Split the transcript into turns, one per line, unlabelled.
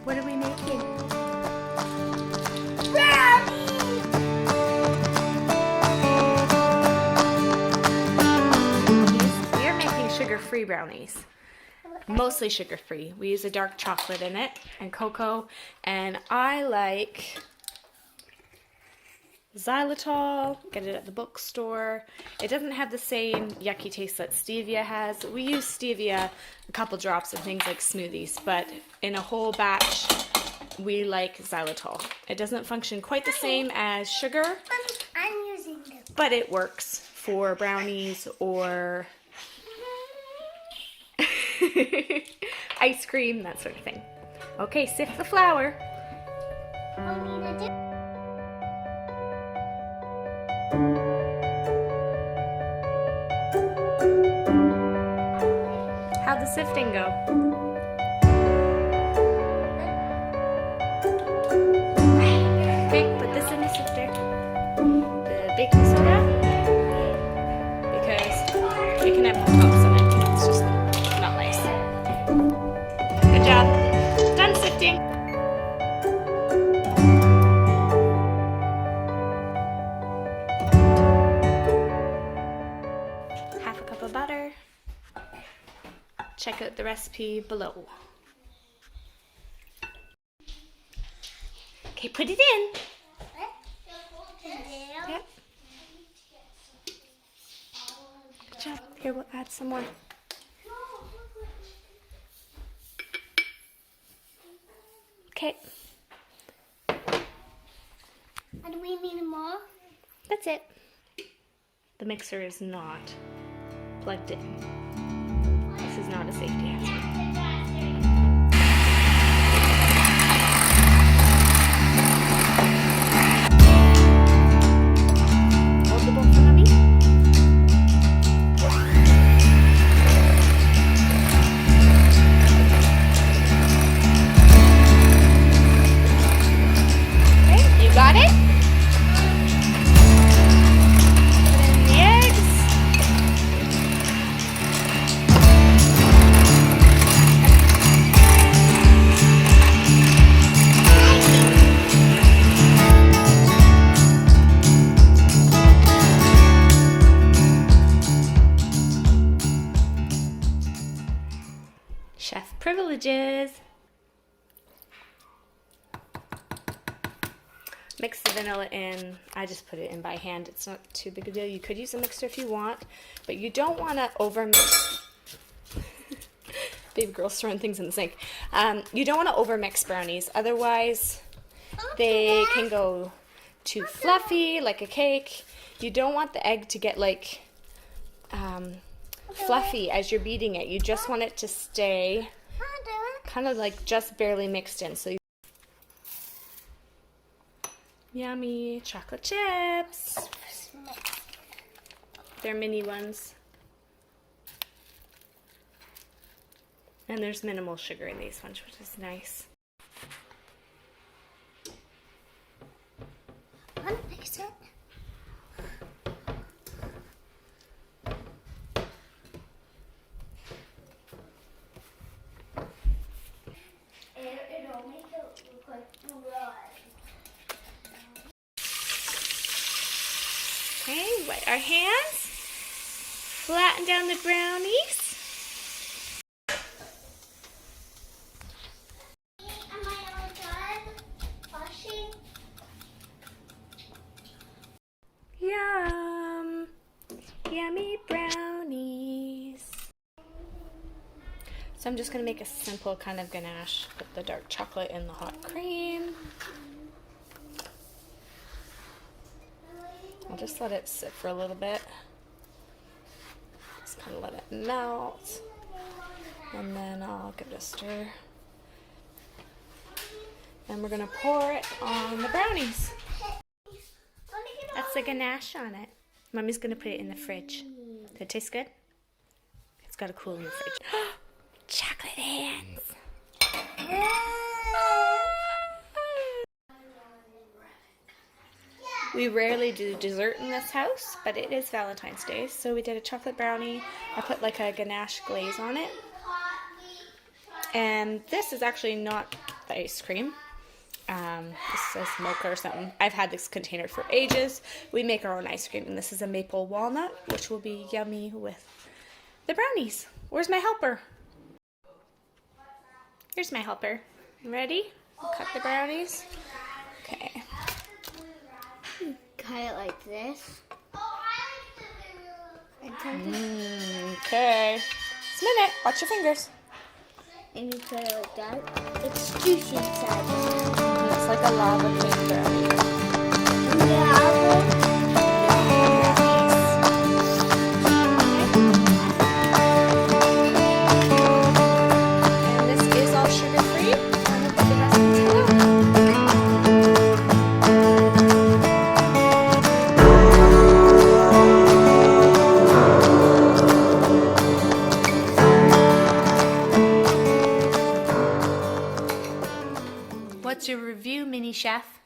What are we making? Brownies! We are making sugar-free brownies. Mostly sugar-free. We use a dark chocolate in it and cocoa, and I like xylitol. Get it at the bookstore. It doesn't have the same yucky taste that stevia has. We use stevia a couple drops in things like smoothies, but in a whole batch we like xylitol. It doesn't function quite the same as sugar,
I'm using this,
but it works for brownies or ice cream, that sort of thing. Okay, sift the flour. How'd the sifting go? Okay, put this in the sifter. The baking soda, because it can have more clumps in it. It's just not nice. Good job. Done sifting. Half a cup of butter. Check out the recipe below. Okay, put it in. Yep. Good job. Here, we'll add some more. Okay.
And we need more.
That's it. The mixer is not plugged in. This is not a safety hazard. Hold the bowl for mommy. Okay, you got it? Put in the eggs. Chef privileges. Mix the vanilla in. I just put it in by hand. It's not too big a deal. You could use a mixer if you want, but you don't want to overmix. Baby girl's throwing things in the sink. You don't want to overmix brownies. Otherwise, they can go too fluffy, like a cake. You don't want the egg to get like fluffy as you're beating it. You just want it to stay kind of like just barely mixed in. So yummy chocolate chips. They're mini ones. And there's minimal sugar in these ones, which is nice.
I want to mix it. It'll make it look like blood.
Okay, wet our hands. Flatten down the brownies.
Am I all done washing?
Yum! Yummy brownies. So I'm just going to make a simple kind of ganache. Put the dark chocolate in the hot cream. I'll just let it sit for a little bit. Just kind of let it melt. And then I'll give it a stir. And we're going to pour it on the brownies. That's the ganache on it. Mommy's going to put it in the fridge. Does it taste good? It's got to cool in the fridge. Chocolate hands. We rarely do dessert in this house, but it is Valentine's Day, so we did a chocolate brownie. I put like a ganache glaze on it. And this is actually not ice cream. This says mocha or something. I've had this container for ages. We make our own ice cream, and this is a maple walnut, which will be yummy with the brownies. Where's my helper? Here's my helper. Ready? Cut the brownies. Okay.
Cut it like this.
Okay. Just a minute. Watch your fingers.
And you cut it like that. It's juicy inside.
It's like a lava cake brownie.
Yeah.
And this is all sugar-free. I'm going to put the recipe below. What's your review, mini chef?